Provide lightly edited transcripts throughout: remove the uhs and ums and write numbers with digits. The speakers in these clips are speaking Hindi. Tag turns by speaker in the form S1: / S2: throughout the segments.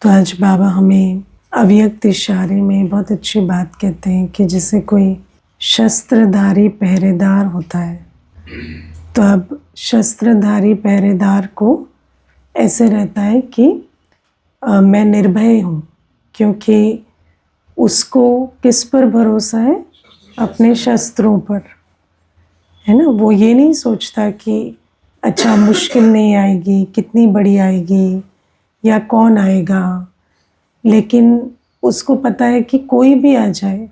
S1: तो आज बाबा हमें अव्यक्त इशारे में बहुत अच्छी बात कहते हैं कि जैसे कोई शस्त्रधारी पहरेदार होता है, तो अब शस्त्रधारी पहरेदार को ऐसे रहता है कि मैं निर्भय हूँ, क्योंकि उसको किस पर भरोसा है? अपने शस्त्रों पर, है ना। वो ये नहीं सोचता कि अच्छा मुश्किल नहीं आएगी, कितनी बड़ी आएगी या कौन आएगा, लेकिन उसको पता है कि कोई भी आ जाए,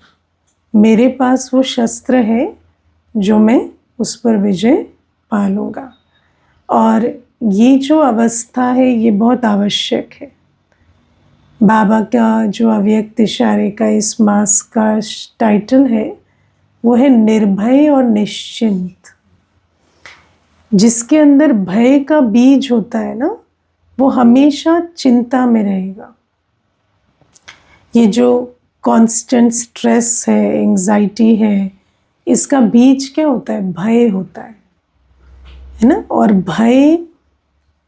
S1: मेरे पास वो शस्त्र है जो मैं उस पर विजय पा लूँगा। और ये जो अवस्था है ये बहुत आवश्यक है। बाबा का जो अव्यक्त इशारे का इस मास का टाइटल है वो है निर्भय और निश्चिंत। जिसके अंदर भय का बीज होता है ना, वो हमेशा चिंता में रहेगा। ये जो कांस्टेंट स्ट्रेस है, एंजाइटी है, इसका बीज क्या होता है? भय होता है ना। और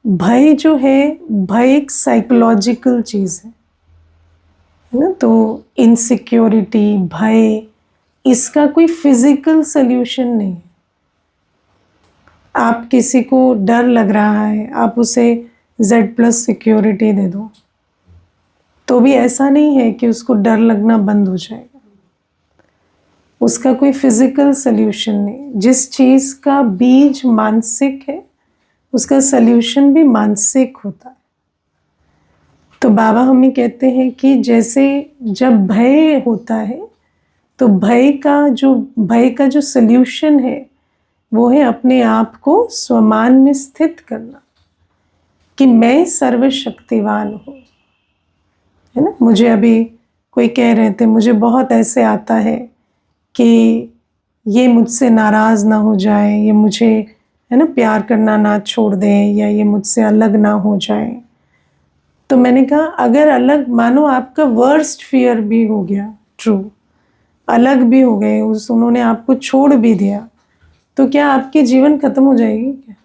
S1: भय जो है, भय एक साइकोलॉजिकल चीज़ है ना। तो इनसिक्योरिटी, भय, इसका कोई फिजिकल सल्यूशन नहीं है। आप किसी को डर लग रहा है, आप उसे Z+ सिक्योरिटी दे दो तो भी ऐसा नहीं है कि उसको डर लगना बंद हो जाएगा। उसका कोई फिजिकल सल्यूशन नहीं। जिस चीज़ का बीज मानसिक है उसका सल्यूशन भी मानसिक होता है। तो बाबा हमें कहते हैं कि जैसे जब भय होता है तो भय का जो सल्यूशन है वो है अपने आप को स्वमान में स्थित करना कि मैं सर्वशक्तिवान हूँ, है ना। मुझे अभी कोई कह रहे थे, मुझे बहुत ऐसे आता है कि ये मुझसे नाराज़ ना हो जाए, ये मुझे, है ना, प्यार करना ना छोड़ दे, या ये मुझसे अलग ना हो जाए। तो मैंने कहा अगर अलग, मानो आपका वर्स्ट फियर भी हो गया ट्रू, अलग भी हो गए, उन्होंने आपको छोड़ भी दिया, तो क्या आपकी जीवन खत्म हो जाएगी क्या?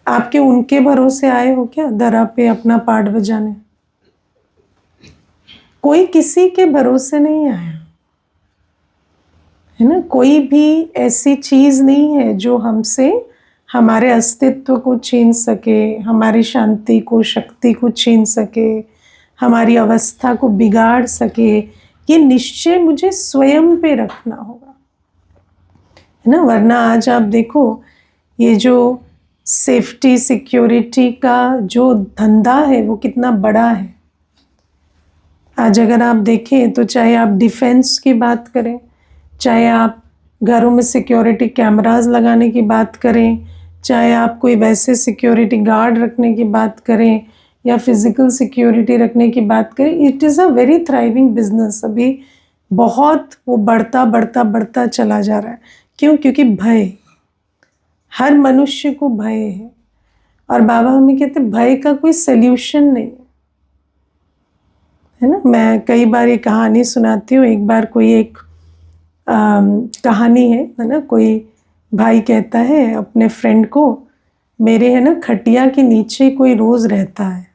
S1: आपके उनके भरोसे आए हो क्या दरा पे अपना पाठ बजाने? कोई किसी के भरोसे नहीं आया, है ना। कोई भी ऐसी चीज़ नहीं है जो हमसे हमारे अस्तित्व को छीन सके, हमारी शांति को, शक्ति को छीन सके, हमारी अवस्था को बिगाड़ सके। ये निश्चय मुझे स्वयं पे रखना होगा, है ना। वरना आज आप देखो ये जो सेफ्टी सिक्योरिटी का जो धंधा है वो कितना बड़ा है। आज अगर आप देखें तो चाहे आप डिफेंस की बात करें, चाहे आप घरों में सिक्योरिटी कैमरास लगाने की बात करें, चाहे आप कोई वैसे सिक्योरिटी गार्ड रखने की बात करें या फिज़िकल सिक्योरिटी रखने की बात करें, it is a very thriving business. अभी बहुत वो बढ़ता चला जा रहा है। क्यों? क्योंकि भय, हर मनुष्य को भय है। और बाबा हमें कहते हैं भय का कोई सल्यूशन नहीं है ना। मैं कई बार ये कहानी सुनाती हूँ। एक बार कोई एक कहानी है ना, कोई भाई कहता है अपने फ्रेंड को, मेरे, है ना, खटिया के नीचे कोई रोज़ रहता है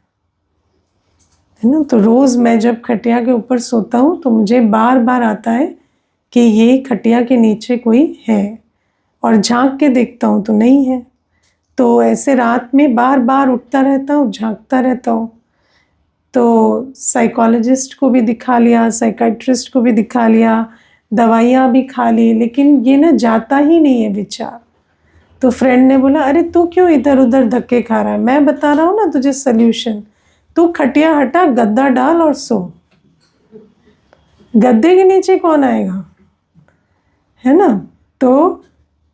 S1: ना। तो रोज़ मैं जब खटिया के ऊपर सोता हूँ तो मुझे बार बार आता है कि ये खटिया के नीचे कोई है, और झांक के देखता हूँ तो नहीं है। तो ऐसे रात में बार बार उठता रहता हूँ, झांकता रहता हूँ। तो साइकोलॉजिस्ट को भी दिखा लिया, साइकाट्रिस्ट को भी दिखा लिया, दवाइयाँ भी खा ली, लेकिन ये ना जाता ही नहीं है विचार। तो फ्रेंड ने बोला, अरे तू क्यों इधर उधर धक्के खा रहा है? मैं बता रहा हूँ ना तुझे सल्यूशन। तू खटिया हटा, गद्दा डाल और सो। गद्दे के नीचे कौन आएगा, है ना। तो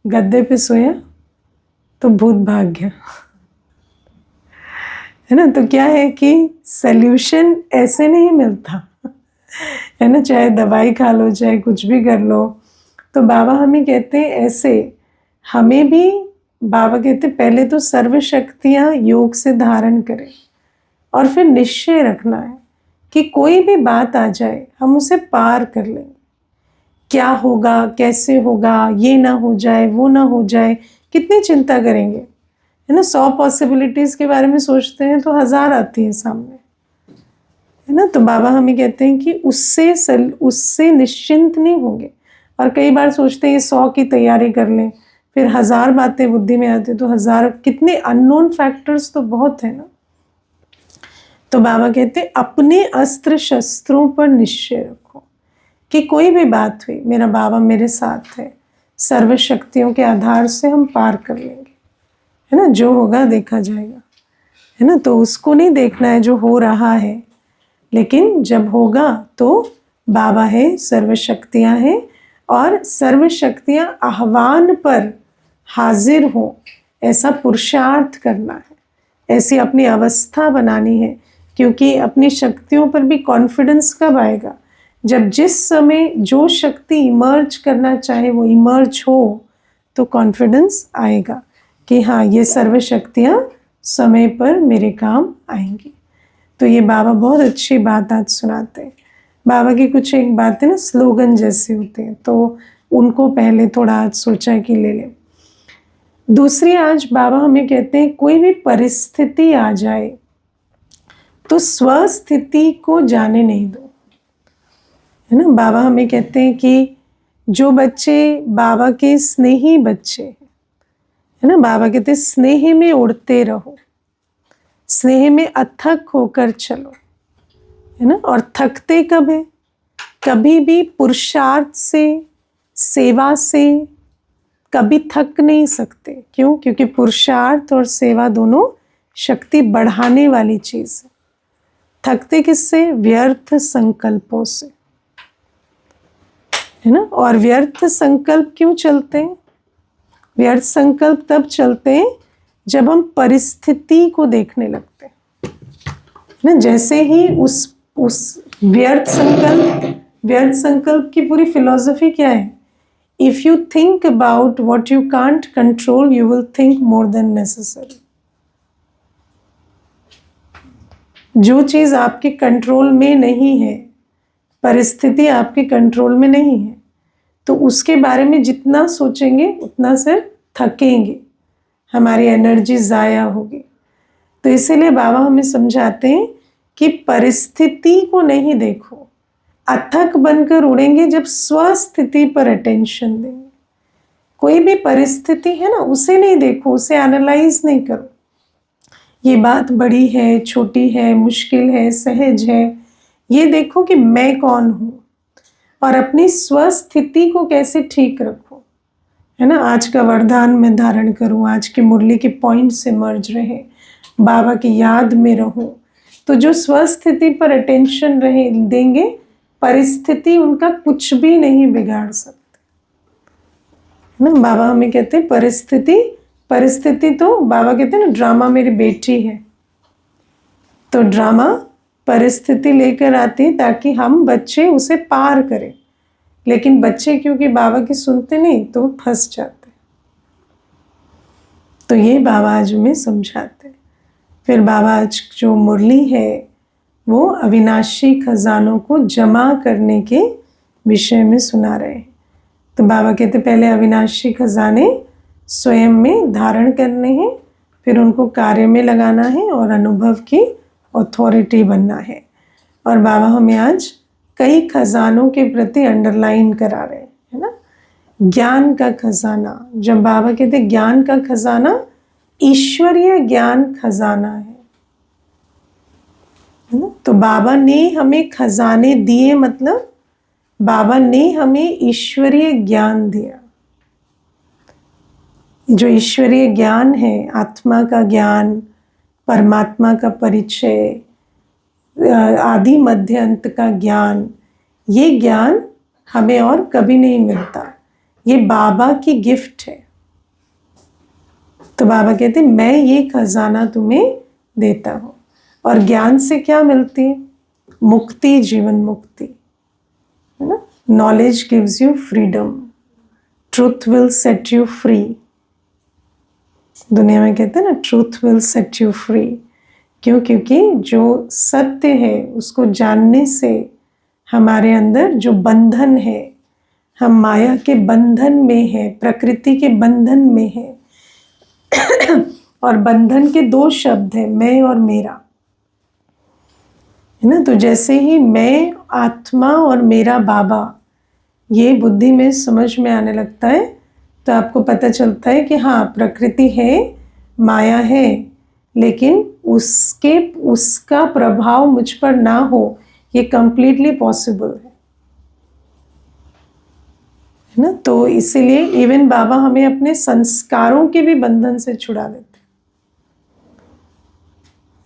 S1: गद्दे पे सोया तो भूत भाग गया, है ना। तो क्या है कि सल्यूशन ऐसे नहीं मिलता, है ना। चाहे दवाई खा लो, चाहे कुछ भी कर लो। तो बाबा हमें कहते हैं ऐसे, हमें भी बाबा कहते पहले तो सर्व शक्तियाँ योग से धारण करें और फिर निश्चय रखना है कि कोई भी बात आ जाए हम उसे पार कर लेंगे। क्या होगा, कैसे होगा, ये ना हो जाए, वो ना हो जाए, कितनी चिंता करेंगे, है ना। 100 पॉसिबिलिटीज़ के बारे में सोचते हैं तो 1000 आती हैं सामने, है ना। तो बाबा हमें कहते हैं कि उससे निश्चिंत नहीं होंगे। और कई बार सोचते हैं ये 100 की तैयारी कर लें, फिर 1000 बातें बुद्धि में आती, तो 1000 कितने अननोन फैक्टर्स तो बहुत है ना। तो बाबा कहते हैं अपने अस्त्र शस्त्रों पर निश्चय रखो कि कोई भी बात हुई मेरा बाबा मेरे साथ है, सर्व शक्तियों के आधार से हम पार कर लेंगे, है ना। जो होगा देखा जाएगा, है ना। तो उसको नहीं देखना है जो हो रहा है, लेकिन जब होगा तो बाबा है, सर्व शक्तियाँ हैं, और सर्व शक्तियाँ आह्वान पर हाजिर हो ऐसा पुरुषार्थ करना है, ऐसी अपनी अवस्था बनानी है। क्योंकि अपनी शक्तियों पर भी कॉन्फिडेंस कब आएगा, जब जिस समय जो शक्ति इमर्ज करना चाहे वो इमर्ज हो, तो कॉन्फिडेंस आएगा कि हाँ ये सर्व शक्तियाँ समय पर मेरे काम आएंगी। तो ये बाबा बहुत अच्छी बात आज सुनाते हैं। बाबा की कुछ एक बातें ना स्लोगन जैसे होते हैं, तो उनको पहले थोड़ा आज सोचा कि ले लें। दूसरी, आज बाबा हमें कहते हैं कोई भी परिस्थिति आ जाए तो स्वस्थिति को जाने नहीं दो, है ना। बाबा हमें कहते हैं कि जो बच्चे बाबा के स्नेही बच्चे हैं, है ना, बाबा कहते हैं स्नेह में उड़ते रहो, स्नेह में अथक होकर चलो, है ना। और थकते कब है, कभी भी पुरुषार्थ से, सेवा से कभी थक नहीं सकते। क्यों? क्योंकि पुरुषार्थ और सेवा दोनों शक्ति बढ़ाने वाली चीज है। थकते किससे? व्यर्थ संकल्पों से, है ना। और व्यर्थ संकल्प क्यों चलते हैं? व्यर्थ संकल्प तब चलते हैं जब हम परिस्थिति को देखने लगते हैं ना। जैसे ही उस व्यर्थ संकल्प की पूरी फिलॉसफी क्या है? If you think about what you can't control, you will think more than necessary. जो चीज आपके कंट्रोल में नहीं है, परिस्थिति आपके कंट्रोल में नहीं है, तो उसके बारे में जितना सोचेंगे उतना सिर्फ थकेंगे, हमारी एनर्जी ज़ाया होगी। तो इसीलिए बाबा हमें समझाते हैं कि परिस्थिति को नहीं देखो, अथक बनकर उड़ेंगे जब स्वस्थिति पर अटेंशन देंगे। कोई भी परिस्थिति है ना, उसे नहीं देखो, उसे एनालाइज नहीं करो, ये बात बड़ी है, छोटी है, मुश्किल है, सहज है। ये देखो कि मैं कौन हूँ और अपनी स्वस्थिति को कैसे ठीक रखो, है ना। आज का वरदान मैं धारण करूँ, आज की मुरली के पॉइंट से मर्ज रहे, बाबा की याद में रहूं। तो जो स्वस्थिति पर अटेंशन रहे देंगे, परिस्थिति उनका कुछ भी नहीं बिगाड़ सकती, है ना। बाबा हमें कहते हैं परिस्थिति तो बाबा कहते हैं ना, ड्रामा मेरी बेटी है। तो ड्रामा परिस्थिति लेकर आती है ताकि हम बच्चे उसे पार करें, लेकिन बच्चे क्योंकि बाबा की सुनते नहीं तो फंस जाते। तो ये बाबा आज हमें समझाते। फिर बाबा आज जो मुरली है वो अविनाशी खजानों को जमा करने के विषय में सुना रहे हैं। तो बाबा कहते पहले अविनाशी खजाने स्वयं में धारण करने हैं, फिर उनको कार्य में लगाना है और अनुभव की अथॉरिटी बनना है। और बाबा हमें आज कई खजानों के प्रति अंडरलाइन करा रहे हैं, है ना। ज्ञान का खजाना, जब बाबा कहते ज्ञान का खजाना, ईश्वरीय ज्ञान खजाना है ना। तो बाबा ने हमें खजाने दिए, मतलब बाबा ने हमें ईश्वरीय ज्ञान दिया। जो ईश्वरीय ज्ञान है, आत्मा का ज्ञान, परमात्मा का परिचय, आदि मध्य अंत का ज्ञान, ये ज्ञान हमें और कभी नहीं मिलता, ये बाबा की गिफ्ट है। तो बाबा कहते हैं मैं ये खजाना तुम्हें देता हूँ। और ज्ञान से क्या मिलती है? मुक्ति, जीवन मुक्ति, है ना। Knowledge gives you freedom, truth will set you free. दुनिया में कहते हैं ना, truth will set you free. क्यों? क्योंकि जो सत्य है उसको जानने से हमारे अंदर जो बंधन है, हम माया के बंधन में है, प्रकृति के बंधन में है। और बंधन के दो शब्द हैं, मैं और मेरा, है ना। तो जैसे ही मैं आत्मा और मेरा बाबा ये बुद्धि में समझ में आने लगता है, तो आपको पता चलता है कि हाँ, प्रकृति है, माया है, लेकिन उसका प्रभाव मुझ पर ना हो, ये कंप्लीटली पॉसिबल है ना। तो इसीलिए इवन बाबा हमें अपने संस्कारों के भी बंधन से छुड़ा देते हैं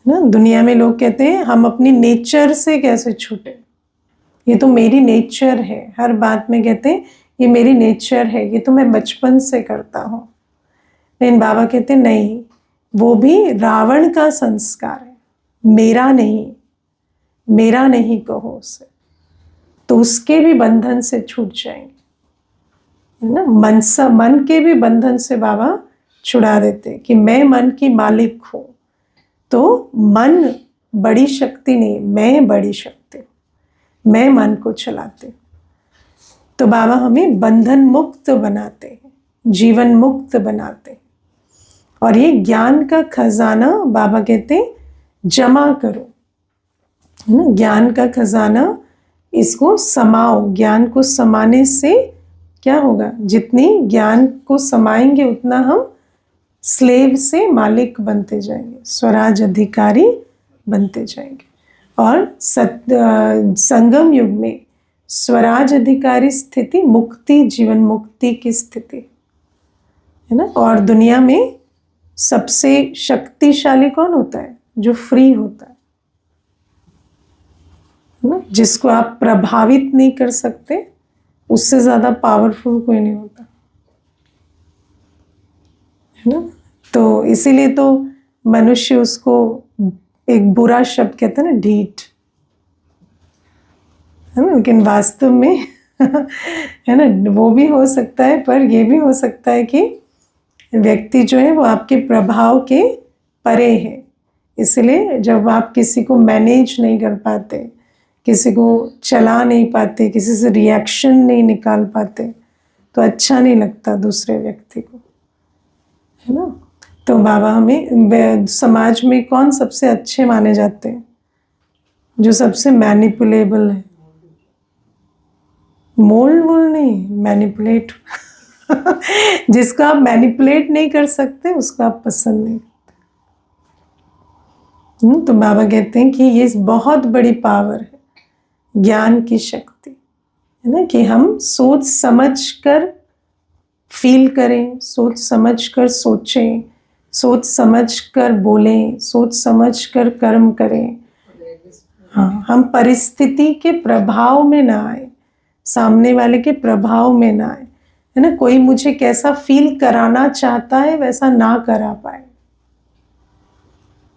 S1: ना। दुनिया में लोग कहते हैं हम अपनी नेचर से कैसे छूटे, ये तो मेरी नेचर है, हर बात में कहते हैं ये मेरी नेचर है, ये तो मैं बचपन से करता हूँ। लेकिन बाबा कहते हैं नहीं, वो भी रावण का संस्कार है, मेरा नहीं, मेरा नहीं कहो उसे, तो उसके भी बंधन से छूट जाएंगे, है ना। मन के भी बंधन से बाबा छुड़ा देते कि मैं मन की मालिक हूँ। तो मन बड़ी शक्ति नहीं, मैं बड़ी शक्ति हूँ, मैं मन को चलाते हूँ। तो बाबा हमें बंधन मुक्त बनाते हैं, जीवन मुक्त बनाते हैं। और ये ज्ञान का खजाना बाबा कहते हैं जमा करो, है ना। ज्ञान का खजाना, इसको समाओ। ज्ञान को समाने से क्या होगा, जितनी ज्ञान को समाएंगे उतना हम स्लेव से मालिक बनते जाएंगे, स्वराज अधिकारी बनते जाएंगे। और संगम युग में स्वराज अधिकारी स्थिति मुक्ति, जीवन मुक्ति की स्थिति, है ना। और दुनिया में सबसे शक्तिशाली कौन होता है, जो फ्री होता है ना, जिसको आप प्रभावित नहीं कर सकते, उससे ज्यादा पावरफुल कोई नहीं होता, है ना। तो इसीलिए तो मनुष्य उसको एक बुरा शब्द कहते हैं ना, ढीठ, है ना। लेकिन वास्तव में है ना, वो भी हो सकता है, पर ये भी हो सकता है कि व्यक्ति जो है वो आपके प्रभाव के परे है। इसलिए जब आप किसी को मैनेज नहीं कर पाते, किसी को चला नहीं पाते, किसी से रिएक्शन नहीं निकाल पाते, तो अच्छा नहीं लगता दूसरे व्यक्ति को, है ना। तो बाबा हमें समाज में कौन सबसे अच्छे माने जाते हैं, जो सबसे मैनिपुलेबल है। मोल्ड नहीं, मैनिपुलेट जिसको आप मैनिपुलेट नहीं कर सकते उसको आप पसंद नहीं करते। तो बाबा कहते हैं कि ये बहुत बड़ी पावर है, ज्ञान की शक्ति, है ना, कि हम सोच समझ कर फील करें, सोच समझ कर सोचें, सोच समझ कर बोलें, सोच समझ कर कर्म करें। हाँ, हम परिस्थिति के प्रभाव में ना आए, सामने वाले के प्रभाव में ना आए, है ना। कोई मुझे कैसा फील कराना चाहता है वैसा ना करा पाए,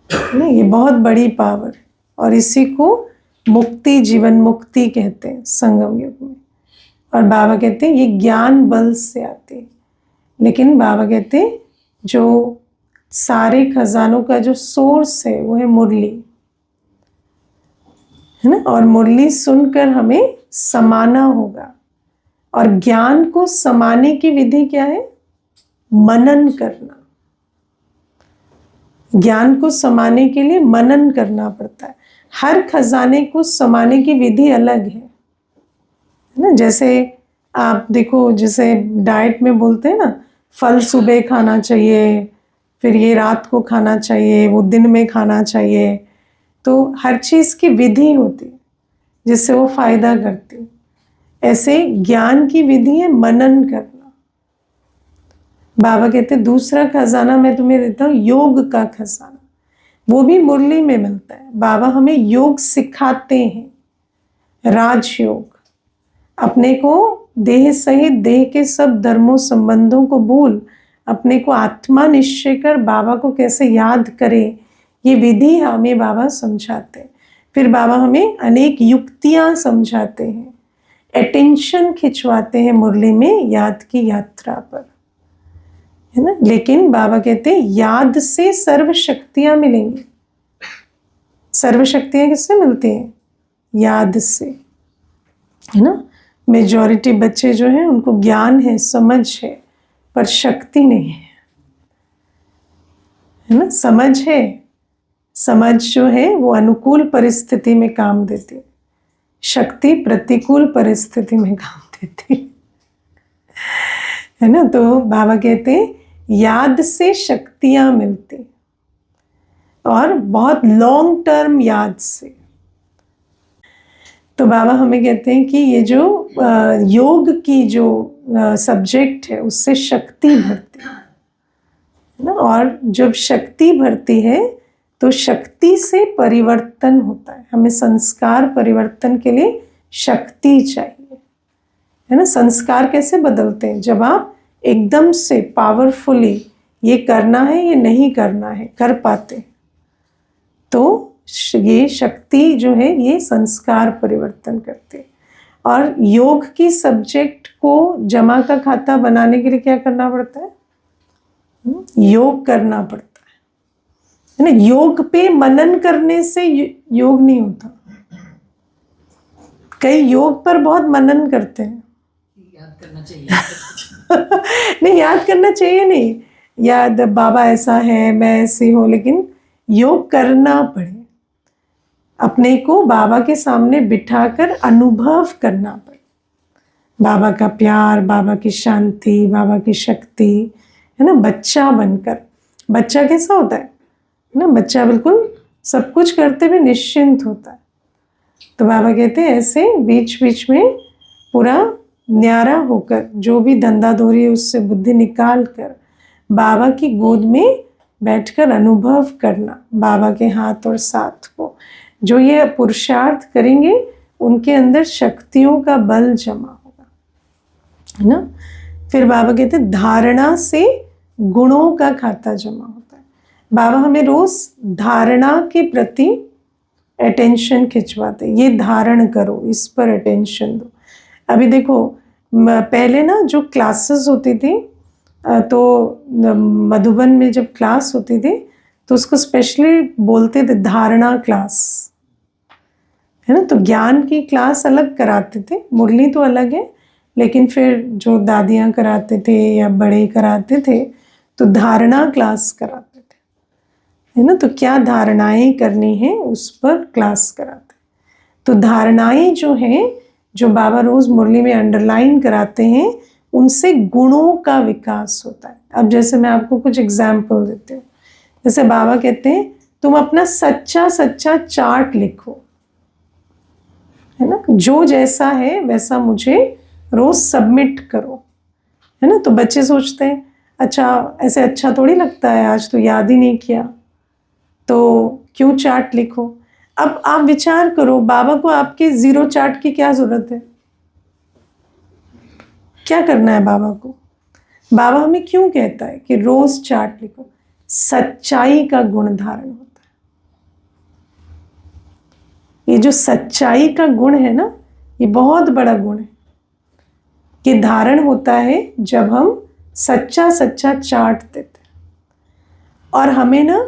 S1: ना। ये बहुत बड़ी पावर है, और इसी को मुक्ति, जीवन मुक्ति कहते हैं संगम युग में। और बाबा कहते हैं ये ज्ञान बल से आते हैं, लेकिन बाबा कहते हैं जो सारे खजानों का जो सोर्स है वो है मुरली, है ना। और मुरली सुनकर हमें समाना होगा। और ज्ञान को समाने की विधि क्या है, मनन करना। ज्ञान को समाने के लिए मनन करना पड़ता है। हर खजाने को समाने की विधि अलग है ना। जैसे आप देखो, जैसे डाइट में बोलते हैं ना, फल सुबह खाना चाहिए, फिर ये रात को खाना चाहिए, वो दिन में खाना चाहिए। तो हर चीज़ की विधि होती है जिससे वो फायदा करती। ऐसे ज्ञान की विधि है मनन करना। बाबा कहते हैं दूसरा खजाना मैं तुम्हें देता हूँ, योग का खजाना, वो भी मुरली में मिलता है। बाबा हमें योग सिखाते हैं, राजयोग। अपने को देह सहित देह के सब धर्मों संबंधों को भूल अपने को आत्मा निश्चय कर बाबा को कैसे याद करें, ये विधि हमें बाबा समझाते हैं। फिर बाबा हमें अनेक युक्तियां समझाते हैं, अटेंशन खिंचवाते हैं मुरली में याद की यात्रा पर, है ना। लेकिन बाबा कहते हैं याद से सर्व शक्तियां मिलेंगी। सर्व शक्तियां किससे मिलती हैं, याद से, है ना। मेजॉरिटी बच्चे जो हैं उनको ज्ञान है, समझ है, पर शक्ति नहीं है, है ना। समझ है समझ जो है वो अनुकूल परिस्थिति में काम देती है, शक्ति प्रतिकूल परिस्थिति में काम देती है ना। तो बाबा कहते हैं याद से शक्तियां मिलती, और बहुत लॉन्ग टर्म याद से। तो बाबा हमें कहते हैं कि ये जो योग की जो सब्जेक्ट है उससे शक्ति भरती है ना, और जब शक्ति भरती है तो शक्ति से परिवर्तन होता है। हमें संस्कार परिवर्तन के लिए शक्ति चाहिए, है ना। संस्कार कैसे बदलते हैं? जब आप एकदम से पावरफुली ये करना है ये नहीं करना है कर पाते, तो ये शक्ति जो है ये संस्कार परिवर्तन करती है। और योग की सब्जेक्ट को जमा का खाता बनाने के लिए क्या करना पड़ता है? योग करना पड़ता है ना। योग पे मनन करने से योग नहीं होता। कई योग पर बहुत मनन करते हैं,
S2: याद करना चाहिए
S1: नहीं याद करना चाहिए नहीं, याद बाबा ऐसा है मैं ऐसी हूँ, लेकिन योग करना पड़े। अपने को बाबा के सामने बिठाकर अनुभव करना पड़े, बाबा का प्यार, बाबा की शांति, बाबा की शक्ति, है ना। बच्चा बनकर, बच्चा कैसा होता है ना, बच्चा बिल्कुल सब कुछ करते हुए निश्चिंत होता है। तो बाबा कहते हैं ऐसे बीच बीच में पूरा न्यारा होकर, जो भी धंधाधोरी है उससे बुद्धि निकाल कर बाबा की गोद में बैठकर अनुभव करना बाबा के हाथ और साथ को। जो ये पुरुषार्थ करेंगे उनके अंदर शक्तियों का बल जमा होगा, है ना। फिर बाबा कहते हैं धारणा से गुणों का खाता जमा होता है। बाबा हमें रोज धारणा के प्रति अटेंशन खिंचवाते, ये धारण करो, इस पर अटेंशन दो। अभी देखो पहले ना जो क्लासेस होती थी, तो मधुबन में जब क्लास होती थी तो उसको स्पेशली बोलते थे धारणा क्लास, है ना। तो ज्ञान की क्लास अलग कराते थे, मुरली तो अलग है, लेकिन फिर जो दादियाँ कराते थे या बड़े कराते थे तो धारणा क्लास कराते थे, है ना। तो क्या धारणाएं करनी है उस पर क्लास कराते। तो धारणाएं जो हैं, जो बाबा रोज मुरली में अंडरलाइन कराते हैं, उनसे गुणों का विकास होता है। अब जैसे मैं आपको कुछ एग्जाम्पल देती हूँ। जैसे बाबा कहते हैं तुम अपना सच्चा सच्चा चार्ट लिखो, है ना। जो जैसा है वैसा मुझे रोज सबमिट करो, है ना। तो बच्चे सोचते हैं अच्छा ऐसे अच्छा थोड़ी लगता है, आज तो याद ही नहीं किया, तो क्यों चार्ट लिखो। अब आप विचार करो, बाबा को आपके जीरो चार्ट की क्या जरूरत है? क्या करना है बाबा को? बाबा हमें क्यों कहता है कि रोज चार्ट लिखो? सच्चाई का गुण धारण होता है। ये जो सच्चाई का गुण है ना, ये बहुत बड़ा गुण है कि धारण होता है जब हम सच्चा सच्चा चार्ट देते हैं। और हमें ना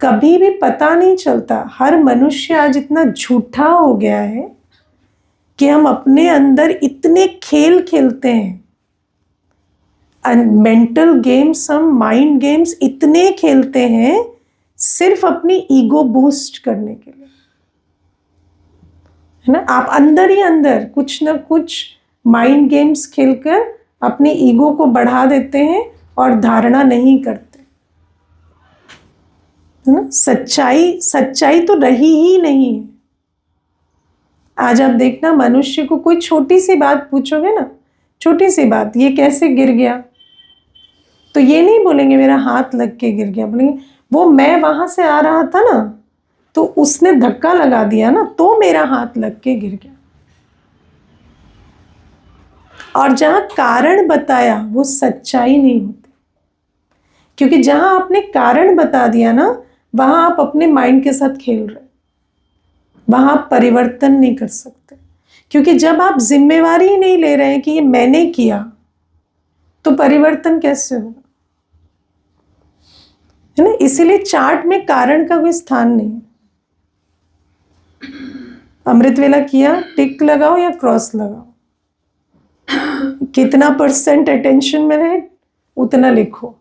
S1: कभी भी पता नहीं चलता, हर मनुष्य आज इतना झूठा हो गया है कि हम अपने अंदर इतने खेल खेलते हैं, मेंटल गेम्स, हम माइंड गेम्स इतने खेलते हैं सिर्फ अपनी ईगो बूस्ट करने के लिए, है ना। आप अंदर ही अंदर कुछ ना कुछ माइंड गेम्स खेलकर अपनी ईगो को बढ़ा देते हैं और धारणा नहीं करते, है ना। सच्चाई तो रही ही नहीं है। आज आप देखना, मनुष्य को कोई छोटी सी बात पूछोगे ना, छोटी सी बात, ये कैसे गिर गया, तो ये नहीं बोलेंगे मेरा हाथ लग के गिर गया, बोलेंगे वो मैं वहां से आ रहा था ना, तो उसने धक्का लगा दिया ना, तो मेरा हाथ लग के गिर गया। और जहां कारण बताया वो सच्चाई नहीं होती, क्योंकि जहां आपने कारण बता दिया ना, वहां आप अपने माइंड के साथ खेल रहे, वहां आप परिवर्तन नहीं कर सकते। क्योंकि जब आप जिम्मेवारी ही नहीं ले रहे हैं कि ये मैंने किया, तो परिवर्तन कैसे होगा, है ना। इसीलिए चार्ट में कारण का कोई स्थान नहीं है। अमृत वेला किया, टिक लगाओ या क्रॉस लगाओ, कितना % अटेंशन में रहे उतना लिखो,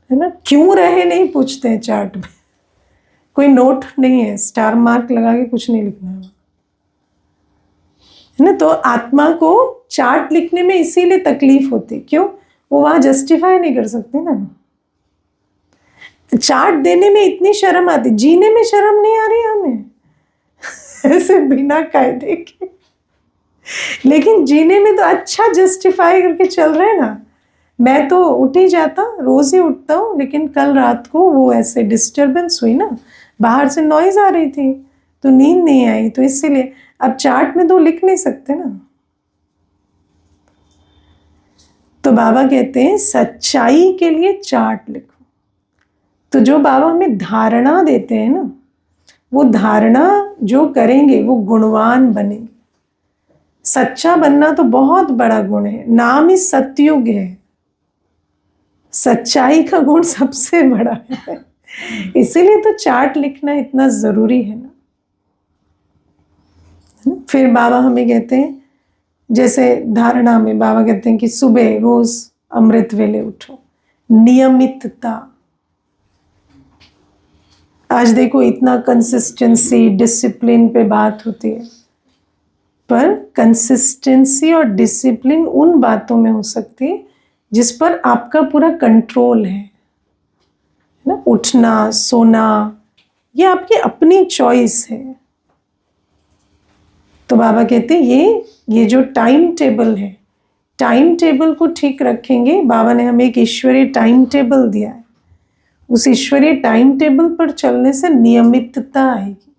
S1: है ना। क्यों रहे नहीं पूछते हैं चार्ट में, कोई नोट नहीं है, स्टार मार्क लगा के कुछ नहीं लिखना है ना। तो आत्मा को चार्ट लिखने में इसीलिए तकलीफ होती, क्यों? वो वहां जस्टिफाई नहीं कर सकते ना। चार्ट देने में इतनी शर्म आती, जीने में शर्म नहीं आ रही हमें ऐसे बिना कायदे के, लेकिन जीने में तो अच्छा जस्टिफाई करके चल रहे ना। मैं तो उठ ही जाता, रोज ही उठता हूँ, लेकिन कल रात को वो ऐसे डिस्टरबेंस हुई ना, बाहर से नॉइज आ रही थी तो नींद नहीं आई, तो इसीलिए अब चार्ट में तो लिख नहीं सकते ना। तो बाबा कहते हैं सच्चाई के लिए चार्ट लिखो। तो जो बाबा हमें धारणा देते हैं ना, वो धारणा जो करेंगे वो गुणवान बनेंगे। सच्चा बनना तो बहुत बड़ा गुण है, नाम ही सतयुग है, सच्चाई का गुण सबसे बड़ा है। इसीलिए तो चार्ट लिखना इतना जरूरी है ना। फिर बाबा हमें कहते हैं, जैसे धारणा में बाबा कहते हैं कि सुबह रोज अमृत वेले उठो, नियमितता। आज देखो इतना कंसिस्टेंसी डिसिप्लिन पे बात होती है, पर कंसिस्टेंसी और डिसिप्लिन उन बातों में हो सकती है जिस पर आपका पूरा कंट्रोल है ना। उठना सोना ये आपकी अपनी चॉइस है। तो बाबा कहते हैं ये जो टाइम टेबल है, टाइम टेबल को ठीक रखेंगे। बाबा ने हमें एक ईश्वरीय टाइम टेबल दिया है, उस ईश्वरीय टाइम टेबल पर चलने से नियमितता आएगी,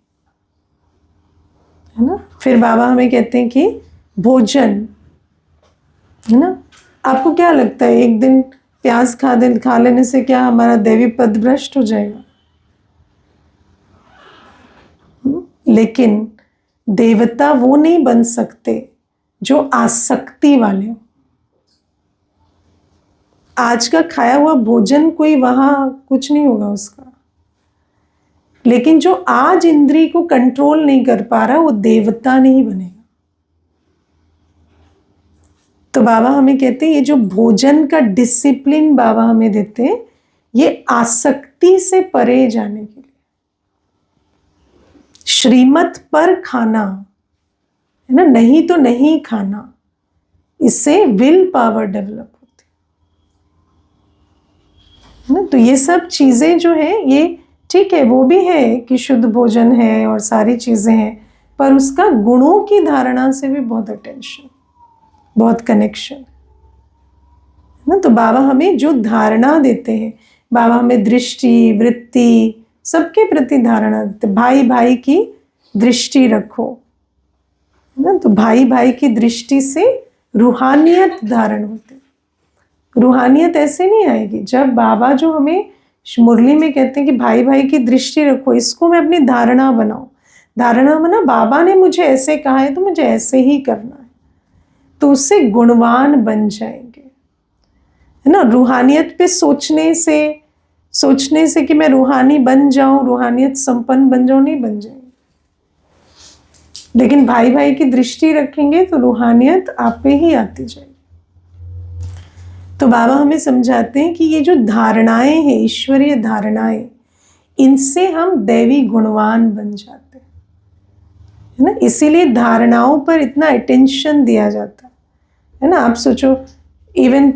S1: है ना। फिर बाबा हमें कहते हैं कि भोजन, है ना। आपको क्या लगता है एक दिन प्याज खा लेने से क्या हमारा देवी पद भ्रष्ट हो जाएगा? लेकिन देवता वो नहीं बन सकते जो आसक्ति वाले हो। आज का खाया हुआ भोजन कोई वहां कुछ नहीं होगा उसका, लेकिन जो आज इंद्री को कंट्रोल नहीं कर पा रहा वो देवता नहीं बनेगा। तो बाबा हमें कहते हैं ये जो भोजन का डिसिप्लिन बाबा हमें देते हैं, ये आसक्ति से परे जाने के लिए, श्रीमत पर खाना, है ना, नहीं तो नहीं खाना, इससे विल पावर डेवलप होती है ना। तो ये सब चीजें जो है ये ठीक है, वो भी है कि शुद्ध भोजन है और सारी चीजें हैं, पर उसका गुणों की धारणा से भी बहुत अटेंशन, बहुत कनेक्शन है ना। तो बाबा हमें जो धारणा देते हैं, बाबा हमें दृष्टि वृत्ति सबके प्रति धारणा देते, भाई भाई की दृष्टि रखो, है ना। तो भाई भाई की दृष्टि से रूहानियत धारण होती है। रूहानियत ऐसे नहीं आएगी जब बाबा जो हमें मुरली में कहते हैं कि भाई भाई की दृष्टि रखो, इसको मैं अपनी धारणा बनाऊं। धारणा बना, बाबा ने मुझे ऐसे कहा है तो मुझे ऐसे ही करना है, तो उससे गुणवान बन जाएंगे, है ना। रूहानियत पे सोचने से कि मैं रूहानी बन जाऊं, रूहानियत संपन्न बन जाऊं, नहीं बन जाएंगे। लेकिन भाई भाई की दृष्टि रखेंगे तो रूहानियत आप पे ही आती जाएगी। तो बाबा हमें समझाते हैं कि ये जो धारणाएं हैं, ईश्वरीय धारणाएं, इनसे हम दैवी गुणवान बन जाते हैं, है ना। इसीलिए धारणाओं पर इतना अटेंशन दिया जाता है ना। आप सोचो इवन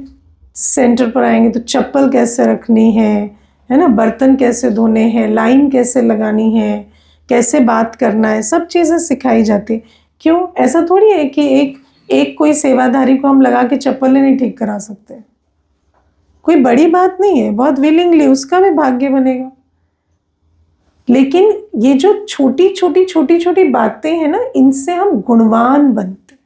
S1: सेंटर पर आएंगे तो चप्पल कैसे रखनी है ना, बर्तन कैसे धोने हैं, लाइन कैसे लगानी है, कैसे बात करना है, सब चीज़ें सिखाई जाती। क्यों? ऐसा थोड़ी है कि एक कोई सेवाधारी को हम लगा के चप्पलें नहीं ठीक करा सकते, कोई बड़ी बात नहीं है, बहुत विलिंगली उसका भी भाग्य बनेगा। लेकिन ये जो छोटी छोटी बातें हैं ना, इनसे हम गुणवान बनते।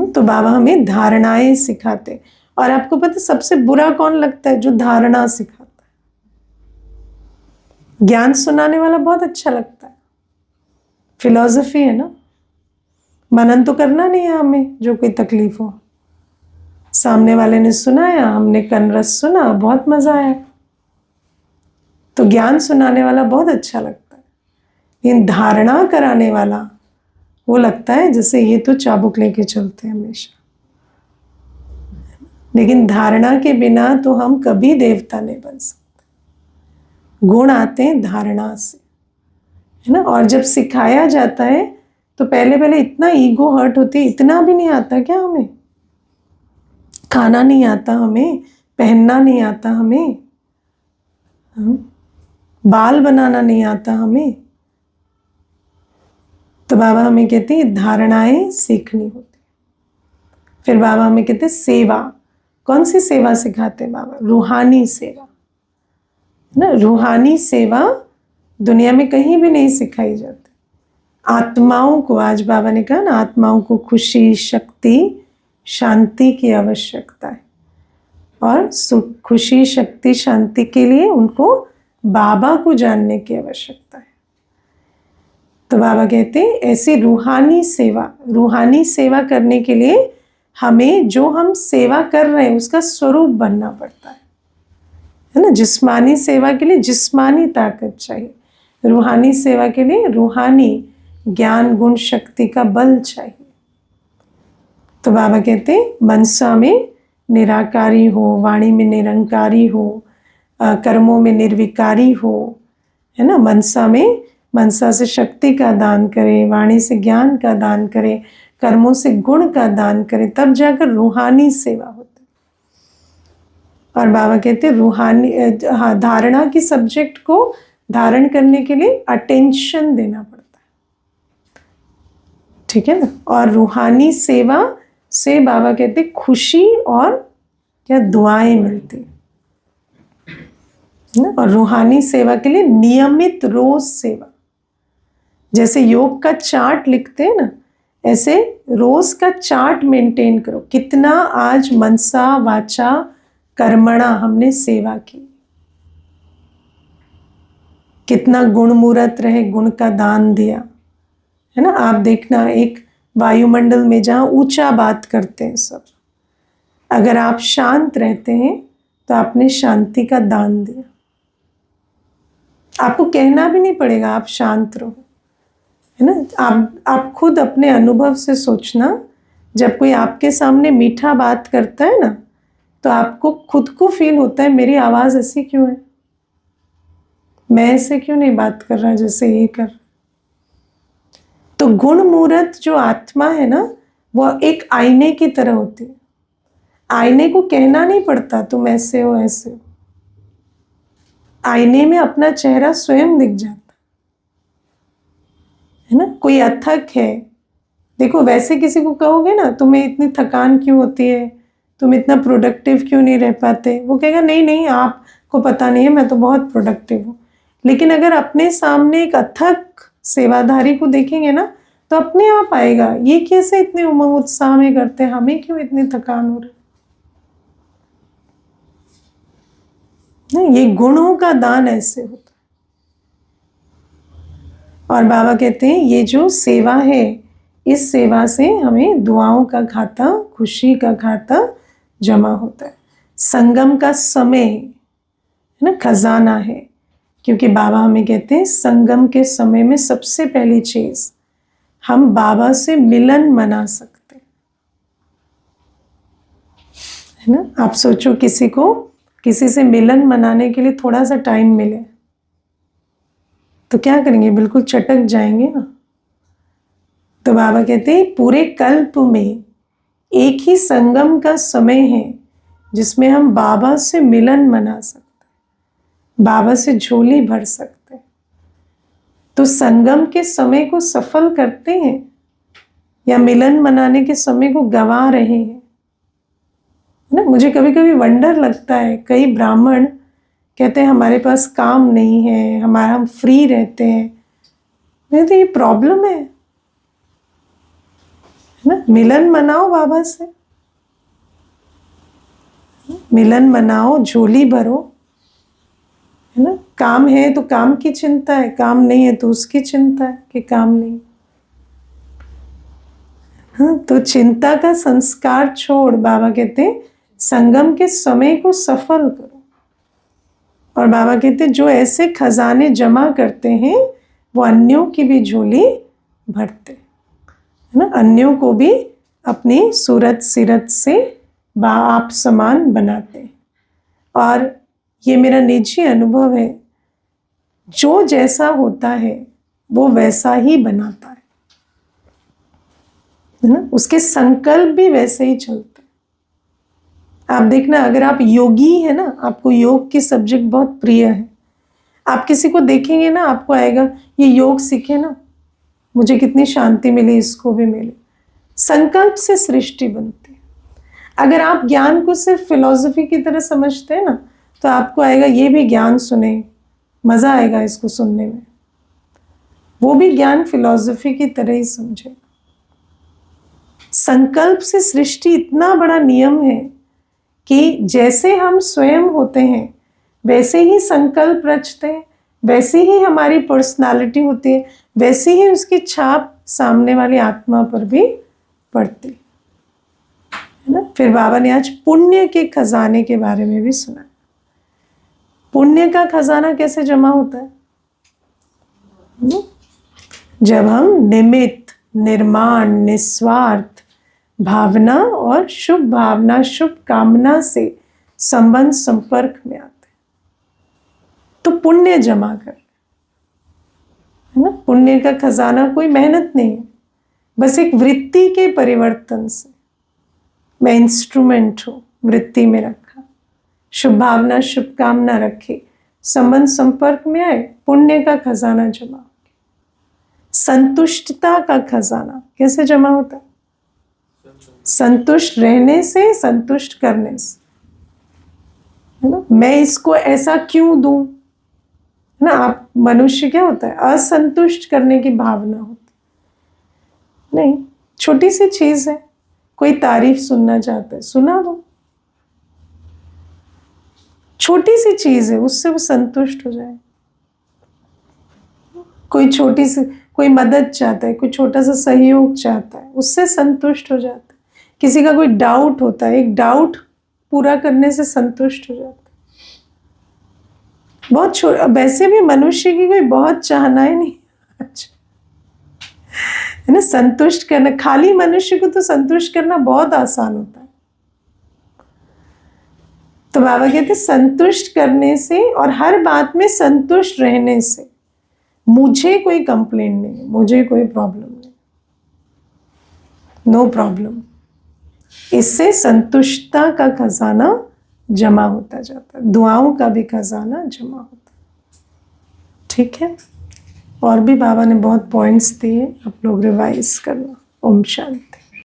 S1: तो बाबा हमें धारणाएं सिखाते। और आपको पता सबसे बुरा कौन लगता है? जो धारणा सिखाता है। ज्ञान सुनाने वाला बहुत अच्छा लगता है, फिलॉसफी है ना, मनन तो करना नहीं है हमें, जो कोई तकलीफ हो। सामने वाले ने सुनाया, हमने कनरस सुना, बहुत मजा आया, तो ज्ञान सुनाने वाला बहुत अच्छा लगता है। लेकिन धारणा कराने वाला वो लगता है जैसे ये तो चाबुक लेके चलते हैं हमेशा। लेकिन धारणा के बिना तो हम कभी देवता नहीं बन सकते। गुण आते हैं धारणा से, है ना। और जब सिखाया जाता है तो पहले पहले इतना ईगो हर्ट होती है, इतना भी नहीं आता क्या हमें, खाना नहीं आता हमें, पहनना नहीं आता हमें, बाल बनाना नहीं आता हमें। तो बाबा हमें कहते हैं धारणाएं सीखनी होती। फिर बाबा हमें कहते हैं सेवा। कौन सी सेवा सिखाते हैं बाबा? रूहानी सेवा, ना। रूहानी सेवा दुनिया में कहीं भी नहीं सिखाई जाती। आत्माओं को, आज बाबा ने कहा ना, आत्माओं को खुशी, शक्ति, शांति की आवश्यकता है। और सुख, खुशी, शक्ति, शांति के लिए उनको बाबा को जानने की आवश्यकता है। तो बाबा कहते हैं ऐसी रूहानी सेवा करने के लिए हमें जो हम सेवा कर रहे हैं उसका स्वरूप बनना पड़ता है ना। जिस्मानी सेवा के लिए जिस्मानी ताकत चाहिए, रूहानी सेवा के लिए रूहानी ज्ञान, गुण, शक्ति का बल चाहिए। तो बाबा कहते हैं मनसा में निराकारी हो, वाणी में निरंकारी हो, कर्मों में निर्विकारी हो, है ना। मनसा से शक्ति का दान करे, वाणी से ज्ञान का दान करे, कर्मों से गुण का दान करे, तब जाकर रूहानी सेवा होती। और बाबा कहते हैं रूहानी धारणा की सब्जेक्ट को धारण करने के लिए अटेंशन देना पड़ता है, ठीक है ना। और रूहानी सेवा से बाबा कहते हैं खुशी और क्या दुआएं मिलती ना। और रूहानी सेवा के लिए नियमित रोज सेवा, जैसे योग का चार्ट लिखते हैं ना, ऐसे रोज का चार्ट मेंटेन करो, कितना आज मनसा वाचा कर्मणा हमने सेवा की, कितना गुण मूर्त रहे, गुण का दान दिया, है ना। आप देखना एक वायुमंडल में जहाँ ऊंचा बात करते हैं सब, अगर आप शांत रहते हैं तो आपने शांति का दान दिया। आपको कहना भी नहीं पड़ेगा आप शांत रहो, है ना। आप खुद अपने अनुभव से सोचना, जब कोई आपके सामने मीठा बात करता है ना तो आपको खुद को फील होता है मेरी आवाज़ ऐसी क्यों है, मैं ऐसे क्यों नहीं बात कर रहा जैसे ये कर। तो गुण मूर्त जो आत्मा है ना वो एक आईने की तरह होती है। आईने को कहना नहीं पड़ता तुम ऐसे हो ऐसे हो, आईने में अपना चेहरा स्वयं दिख जाता है ना। कोई अथक है, देखो वैसे किसी को कहोगे ना तुम्हें इतनी थकान क्यों होती है, तुम इतना प्रोडक्टिव क्यों नहीं रह पाते, वो कहेगा नहीं नहीं आपको पता नहीं है मैं तो बहुत प्रोडक्टिव हूँ। लेकिन अगर अपने सामने एक अथक सेवाधारी को देखेंगे ना तो अपने आप आएगा ये कैसे इतने उमंग उत्साह में करते हैं, हमें क्यों इतनी थकान हो रही। नहीं, ये गुणों का दान ऐसे होता है। और बाबा कहते हैं ये जो सेवा है, इस सेवा से हमें दुआओं का खाता, खुशी का खाता जमा होता है। संगम का समय है ना, खजाना है, क्योंकि बाबा हमें कहते हैं संगम के समय में सबसे पहली चीज हम बाबा से मिलन मना सकते हैं, है ना। आप सोचो किसी से मिलन मनाने के लिए थोड़ा सा टाइम मिले तो क्या करेंगे, बिल्कुल चटक जाएंगे ना। तो बाबा कहते हैं पूरे कल्प में एक ही संगम का समय है जिसमें हम बाबा से मिलन मना सकते हैं, बाबा से झोली भर सकते हैं। तो संगम के समय को सफल करते हैं या मिलन मनाने के समय को गंवा रहे हैं ना। मुझे कभी कभी वंडर लगता है, कई ब्राह्मण कहते हैं हमारे पास काम नहीं है, हम फ्री रहते हैं। नहीं तो ये प्रॉब्लम है ना। मिलन मनाओ बाबा से, मिलन मनाओ, झोली भरो, है ना। काम है तो काम की चिंता है, काम नहीं है तो उसकी चिंता है कि काम नहीं। हाँ, तो चिंता का संस्कार छोड़, बाबा कहते हैं संगम के समय को सफल करो। और बाबा कहते हैं जो ऐसे खजाने जमा करते हैं वो अन्यों की भी झोली भरते, है ना। अन्यों को भी अपनी सूरत सीरत से आप समान बनाते हैं। और ये मेरा निजी अनुभव है, जो जैसा होता है वो वैसा ही बनाता है ना। उसके संकल्प भी वैसे ही चलते हैं। आप देखना, अगर आप योगी है ना, आपको योग की सब्जेक्ट बहुत प्रिय है, आप किसी को देखेंगे ना, आपको आएगा ये योग सीखे ना, मुझे कितनी शांति मिली, इसको भी मिली। संकल्प से सृष्टि बनती है। अगर आप ज्ञान को सिर्फ फिलॉसफी की तरह समझते हैं ना, तो आपको आएगा ये भी ज्ञान सुने, मजा आएगा इसको सुनने में। वो भी ज्ञान फिलॉसफी की तरह ही समझे। संकल्प से सृष्टि इतना बड़ा नियम है कि जैसे हम स्वयं होते हैं वैसे ही संकल्प रचते हैं, वैसे ही हमारी पर्सनालिटी होती है, वैसे ही उसकी छाप सामने वाली आत्मा पर भी पड़ती है ना। फिर बाबा ने आज पुण्य के खजाने के बारे में भी सुना। पुण्य का खजाना कैसे जमा होता है? जब हम निमित्त, निर्माण, निस्वार्थ भावना और शुभ भावना, शुभ कामना से संबंध संपर्क में आते हैं, तो पुण्य जमा कर, है ना। पुण्य का खजाना कोई मेहनत नहीं है, बस एक वृत्ति के परिवर्तन से। मैं इंस्ट्रूमेंट हूं, वृत्ति में रखा, शुभ भावना, शुभ कामना रखी, संबंध संपर्क में आए, पुण्य का खजाना जमा हो गया। संतुष्टता का खजाना कैसे जमा होता है? संतुष्ट रहने से, संतुष्ट करने से, है ना। मैं इसको ऐसा क्यों दूं, है ना। आप मनुष्य क्या होता है? असंतुष्ट करने की भावना होती नहीं। छोटी सी चीज है, कोई तारीफ सुनना चाहता है, सुना दो। छोटी सी चीज है, उससे वो संतुष्ट हो जाए। कोई छोटी सी, कोई मदद चाहता है, कोई छोटा सा सहयोग चाहता है, उससे संतुष्ट हो जाता है। किसी का कोई डाउट होता है, एक डाउट पूरा करने से संतुष्ट हो जाता है। बहुत छोटा, वैसे भी मनुष्य की कोई बहुत चाहनाएं नहीं है ना। संतुष्ट करना, खाली मनुष्य को तो संतुष्ट करना बहुत आसान होता है। तो बाबा कहते संतुष्ट करने से और हर बात में संतुष्ट रहने से मुझे कोई कंप्लेंट नहीं, मुझे कोई प्रॉब्लम नहीं, नो प्रॉब्लम। इससे संतुष्टता का खजाना जमा होता जाता है, दुआओं का भी खजाना जमा होता है। ठीक है, और भी बाबा ने बहुत पॉइंट्स दिए, आप लोग रिवाइज करना। ओम शांति।